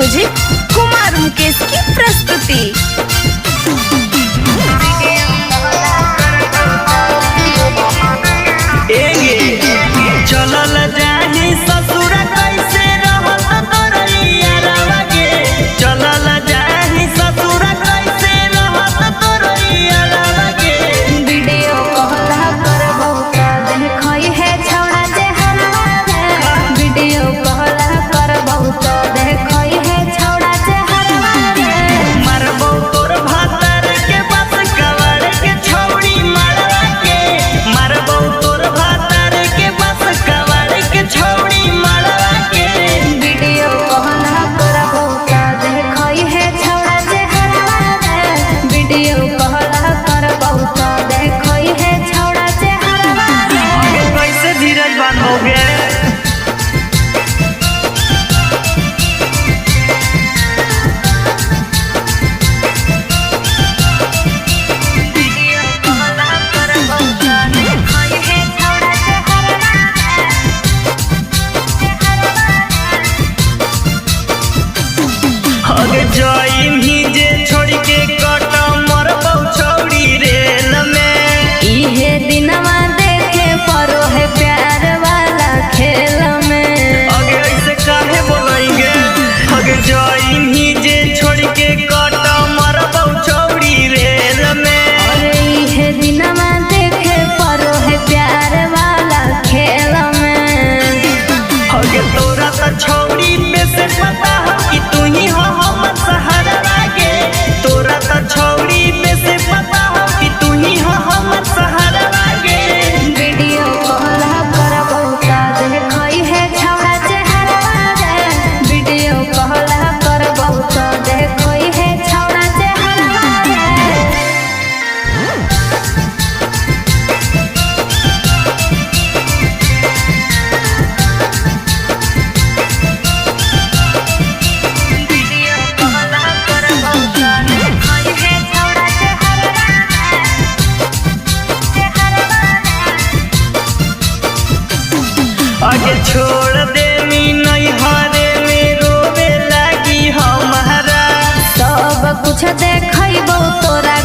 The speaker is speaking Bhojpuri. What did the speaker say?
म्यूजिक कुमार मुकेश की प्रस्तुति। चलल जाही ससुर कैसे रहत तोरैया लागे, चलल जाही ससुर कैसे रहत तोरैया लागे। वीडियो कहला कर बहुत देखई है छौड़ा जे हरवा रे, वीडियो कहला कर बहुत देखई है छौड़ा जे हरवा रे। मारबो तोर भातर के बस कवर के छौड़ी मारवा के, मारबो तोर भातर के बस कवर के छौड़ी मारवा के। वीडियो कहला कर बहुत देखई है छौड़ा जे हरवा रे, वीडियो कहला कर बहुत देखई है छौड़ा जे हरवा रे। कैसे धीरज बांधोगे? वीडियो कहला कर बहुत देखई है छौड़ा जे हरवा अगे जाइम ही जे छोड़ के कट मरबौ छौड़ी रेल में। इहे दिनवा देखे परो है प्यार वाला खेल में। अगे ऐसे काहे बोलेंगे? अगे जाइम ही जे छोड़ के कट मरबौ छौड़ी रेल में। अरे इहे दिनवा देखे परो है प्यार वाला खेल में। अगे तोरा त छौड़ी पे से पता हो कि तू ही हो हमर सहारा लागे, तोरा त छौड़ी पे से पता हो कि तू ही हो हमर सहारा लागे। वीडियो कहला कर बहुत देखई है छौड़ा चेहरा रे, वीडियो कहला कर बहुत देखई है छौड़ा चेहरा रे। वीडियो कहला कर बहुत देखई है छौड़ा चेहरा आगे छोड़ दे मी नहीं हरे में रोवे लागी हमारा। सब कुछ देखैबो तोरा